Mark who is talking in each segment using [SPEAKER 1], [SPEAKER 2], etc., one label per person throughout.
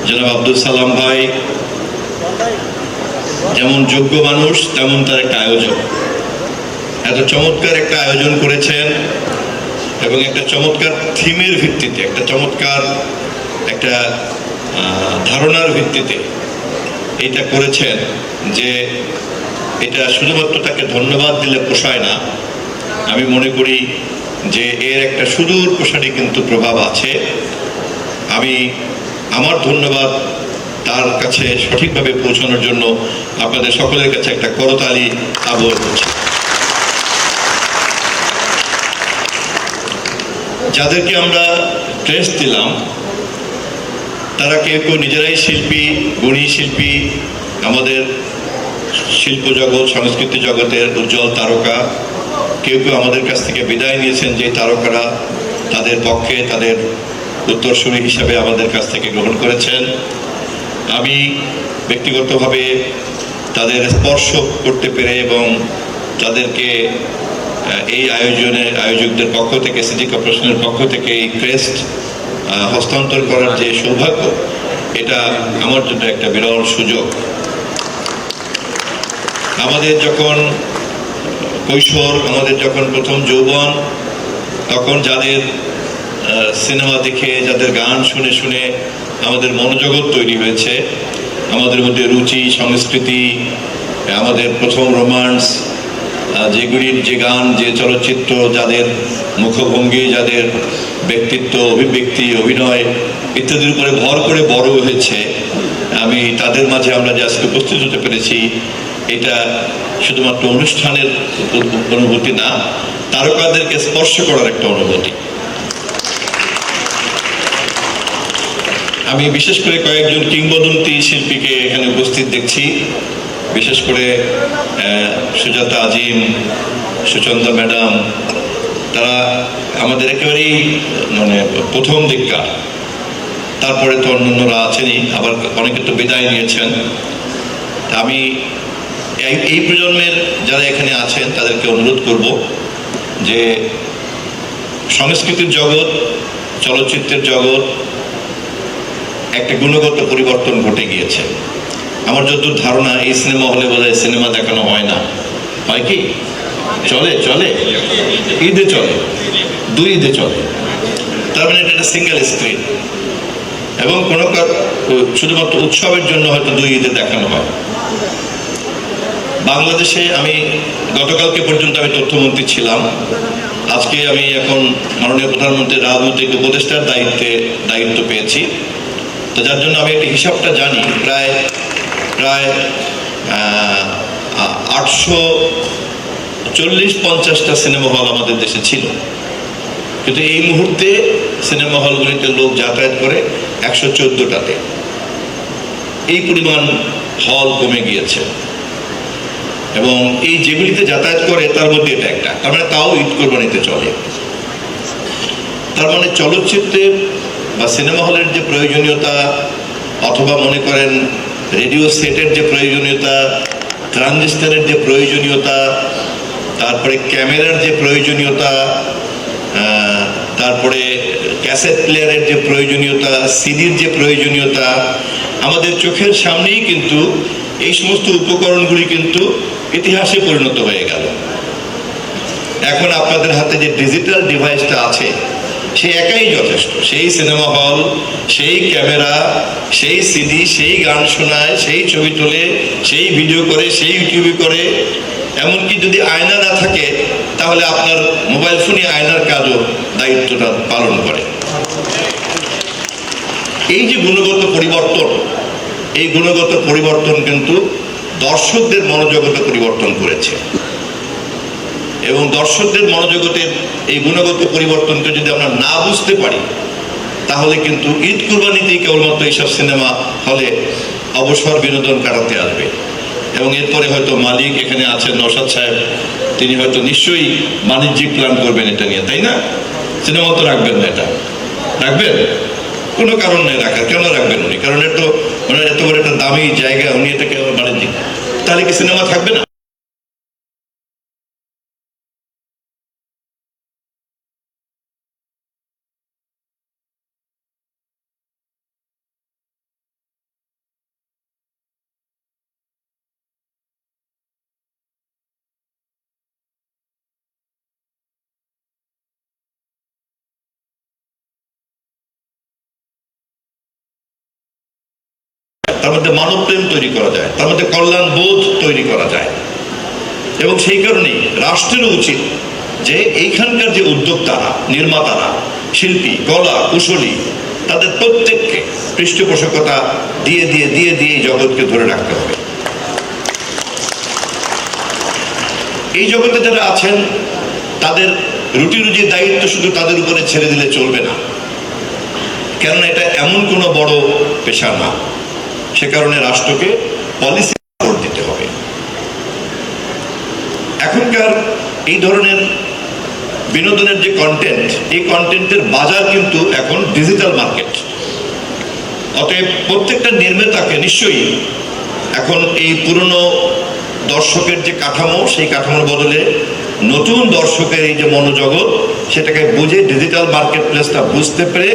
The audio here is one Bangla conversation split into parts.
[SPEAKER 1] জনাব আব্দুল সালাম ভাই যেমন যোগ্য মানুষ তেমন তার একটা আয়োজক। এত চমৎকার একটা আয়োজন করেছেন এবং একটা চমৎকার থিমের ভিত্তিতে, একটা চমৎকার একটা ধারণার ভিত্তিতে এটা করেছেন যে এটা শুধুমাত্র তাকে ধন্যবাদ দিলে পোষায় না। আমি মনে করি যে এর একটা সুদূর প্রসারী কিন্তু প্রভাব আছে। আমি আমার ধন্যবাদ তার কাছে সঠিকভাবে পৌঁছানোর জন্য আপনাদের সকলের কাছে একটা করতালি আবহাওয়া করছি। যাদেরকে আমরা ক্রেস দিলাম তারা কেউ কেউ নিজেরাই শিল্পী, গুণী শিল্পী, আমাদের শিল্প জগৎ, সংস্কৃতি জগতের উজ্জ্বল তারকা। কেউ কেউ আমাদের কাছ থেকে বিদায় নিয়েছেন, যে তারকারা তাদের পক্ষে তাদের উত্তরসূরি হিসাবে আমাদের কাছ থেকে গ্রহণ করেছেন। আমি ব্যক্তিগতভাবে তাদের স্পর্শ করতে পেরে এবং তাদেরকে এই আয়োজকদের পক্ষ থেকে, সিটি কর্পোরেশনের পক্ষ থেকে এই ক্রেস্ট হস্তান্তর করার যে সৌভাগ্য, এটা আমার জন্য একটা বিরল সুযোগ। আমাদের যখন কৈশোর, আমাদের যখন প্রথম যৌবন, তখন যাদের সিনেমা দেখে, যাদের গান শুনে শুনে আমাদের মনোজগৎ তৈরি হয়েছে, আমাদের মধ্যে রুচি, সংস্কৃতি, আমাদের প্রথম রোমান্স, যেগুলির যে গান, যে চলচ্চিত্র, যাদের মুখভঙ্গি, যাদের ব্যক্তিত্ব, অভিব্যক্তি, অভিনয় ইত্যাদির উপরে ভর করে বড় হয়েছে, আমি তাদের মাঝে আমরা যে আজকে উপস্থিত হতে পেরেছি, এটা শুধুমাত্র অনুষ্ঠানের অনুভূতি না, তারকাদেরকে স্পর্শ করার একটা অনুভূতি। আমি বিশেষ করে কয়েকজন কিংবদন্তি শিল্পীকে এখানে উপস্থিত দেখছি। বিশেষ করে সুজাতা আজিম, সুচন্দা ম্যাডাম, তারা আমাদের একেবারেই মানে প্রথম দিককার। তারপরে তো অন্যান্যরা আছেনই, আবার অনেকে তো বিদায় নিয়েছেন। আমি এই প্রজন্মের যারা এখানে আছেন তাদেরকে অনুরোধ করব যে সংস্কৃতির জগৎ, চলচ্চিত্রের জগৎ একটা গুণগত পরিবর্তন ঘটে গিয়েছে। আমার যতদূর ধারণা, এই সিনেমা হলে বোধহয় সিনেমা দেখানো হয় না, হয় কি? চলে চলে ঈদে চলে, 2 ঈদে চলে। তার মানে এটা একটা সিঙ্গেল স্ক্রিন, এবং কোনো শুধুমাত্র উৎসবের জন্য হয়তো 2 ঈদে দেখানো হয়। বাংলাদেশে আমি গতকালকে পর্যন্ত আমি তথ্যমন্ত্রী ছিলাম, আজকে আমি এখন মাননীয় প্রধানমন্ত্রীর রাজনৈতিক উপদেষ্টার দায়িত্ব পেয়েছি। তো যার জন্য আমি একটা হিসাবটা জানি, প্রায় 840-50টা সিনেমা হল আমাদের দেশে ছিল, কিন্তু এই মুহূর্তে সিনেমা হলগুলিতে লোক যাতায়াত করে 114টাতে। এই পরিমাণ হল কমে গিয়েছে, এবং এই যেগুলিতে যাতায়াত করে তার মধ্যে এটা একটা, তার মানে তাও ঈদ কোরবানিতে চলে। তার মানে চলচ্চিত্রের বা সিনেমা হলের যে প্রয়োজনীয়তা, অথবা মনে করেন রেডিও সেটের যে প্রয়োজনীয়তা, ট্রানজিস্টারের যে প্রয়োজনীয়তা, তারপরে ক্যামেরার যে প্রয়োজনীয়তা, তারপরে ক্যাসেট প্লেয়ারের যে প্রয়োজনীয়তা, সিডির যে প্রয়োজনীয়তা, আমাদের চোখের সামনেই কিন্তু এই সমস্ত উপকরণগুলি কিন্তু ইতিহাসে পরিণত হয়ে গেল। এখন আপনাদের হাতে যে ডিজিটাল ডিভাইসটা আছে, সে একাই যথেষ্ট। সেই সিনেমা হল, সেই ক্যামেরা, সেই সিডি, সেই গান শোনায়, সেই ছবি তোলে, সেই ভিডিও করে, সেই ইউটিউবে করে। এমনকি যদি আয়না না থাকে, তাহলে আপনার মোবাইল ফোনে আয়নার কাজও দায়িত্বটা পালন করে। এই যে গুণগত পরিবর্তন, এই গুণগত পরিবর্তন কিন্তু দর্শকদের মনোজগতে পরিবর্তন করেছে, এবং দর্শকদের মনোজগতের এই গুণগত পরিবর্তনকে যদি আমরা না বুঝতে পারি, তাহলে কিন্তু ঈদ কুরবানিতেই কেবলমাত্র এইসব সিনেমা হলে অবসর বিনোদন কাটাতে আসবে। এবং এরপরে হয়তো মালিক এখানে আছেন, নওশাদ সাহেব, তিনি হয়তো নিশ্চয়ই বাণিজ্যিক প্ল্যান করবেন এটা নিয়ে, তাই না? সিনেমা তো রাখবেন না, এটা রাখবেন, কোনো কারণ নেই রাখার। কেন রাখবেন উনি? কারণ এত বড় একটা দামি জায়গা, উনি এটাকে বাণিজ্যিক, তাহলে কি সিনেমা থাকবে না? তার মধ্যে মানবপ্রেম তৈরি করা যায়, তার মধ্যে কল্যাণ বোধ তৈরি করা যায়। এবং সেই কারণেই রাষ্ট্রেরও উচিত যে এইখানকার যে উদ্যোক্তারা, নির্মাতারা, শিল্পী, কলা কুশলী, তাদের প্রত্যেককে পৃষ্ঠপোষকতা দিয়ে দিয়ে দিয়ে দিয়ে এই জগৎকে ধরে রাখতে হবে। এই জগতে যারা আছেন তাদের রুটি রুজির দায়িত্ব শুধু তাদের উপরে ছেড়ে দিলে চলবে না, কেননা এটা এমন কোনো বড় পেশা না। সে কারণে রাষ্ট্রকে পলিসি সাপোর্ট দিতে হবে। এখনকার এই ধরনের বিনোদনের যে কন্টেন্ট, এই কন্টেন্টের বাজার কিন্তু এখন ডিজিটাল মার্কেট। অতএব প্রত্যেকটা নির্মাতাকে নিশ্চয়ই এখন এই পুরনো দর্শকের যে কাঠামো, সেই কাঠামোর বদলে নতুন দর্শকের এই যে মনোজগৎ, সেটাকে বুঝে ডিজিটাল মার্কেট প্লেসটা বুঝতে পেরে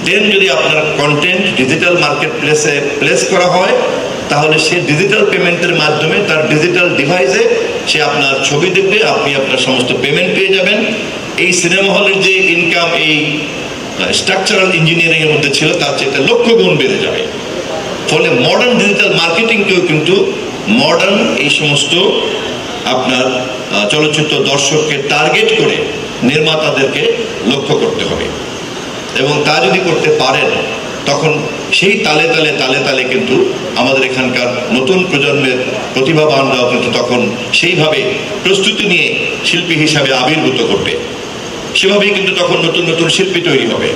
[SPEAKER 1] দেন যদি আপনার কন্টেন্ট ডিজিটাল মার্কেট প্লেসে প্লেস করা হয়, তাহলে সে ডিজিটাল পেমেন্টের মাধ্যমে তার ডিজিটাল ডিভাইসে সে আপনার ছবি দেখবে, আপনি আপনার সমস্ত পেমেন্ট পেয়ে যাবেন। এই সিনেমা হলের যে ইনকাম এই স্ট্রাকচারাল ইঞ্জিনিয়ারিং এর মধ্যে ছিল, তার চেয়ে লক্ষ গুণ বেড়ে যাবে। ফলে মডার্ন ডিজিটাল মার্কেটিংকেও কিন্তু মডার্ন এই সমস্ত আপনার চলচ্চিত্র দর্শককে টার্গেট করে নির্মাতাদেরকে লক্ষ্য করতে হবে। এবং তা যদি করতে পারেন, তখন সেই তালে তালে তালে তালে কিন্তু আমাদের এখানকার নতুন প্রজন্মের প্রতিভাবানরাও কিন্তু তখন সেইভাবে প্রস্তুতি নিয়ে শিল্পী হিসাবে আবির্ভূত করবে। সেভাবেই কিন্তু তখন নতুন নতুন শিল্পী তৈরি হবে।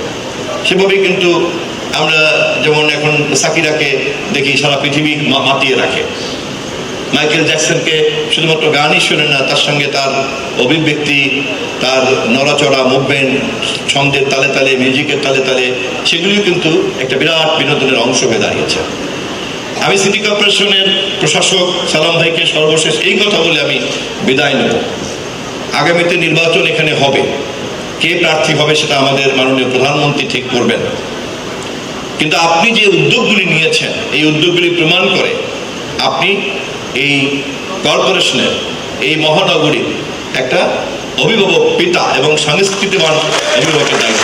[SPEAKER 1] সেভাবেই কিন্তু আমরা যেমন এখন সাকিরাকে দেখি সারা পৃথিবী মাতিয়ে রাখে, মাইকেল জ্যাকসনকে শুধুমাত্র গানই শোনে না, তার সঙ্গে তার অভিব্যক্তি, তার নড়াচড়া, মুভমেন্ট, ছন্দের তালে তালে, মিউজিকের তালে তালে, সেগুলিও কিন্তু একটা বিরাট বিনোদনের অংশ হয়ে দাঁড়িয়েছে। আমি সিটি কর্পোরেশনের প্রশাসক সালাম ভাইকে সর্বশেষ এই কথা বলে আমি বিদায় নেব। আগামীতে নির্বাচন এখানে হবে, কে প্রার্থী হবে সেটা আমাদের মাননীয় প্রধানমন্ত্রী ঠিক করবেন। কিন্তু আপনি যে উদ্যোগগুলি নিয়েছেন, এই উদ্যোগগুলি প্রমাণ করে আপনি এই কর্পোরেশনের, এই মহানগরীর একটা অভিভাবক, পিতা এবং সংস্কৃতিবান অভিভাবকের দায়িত্ব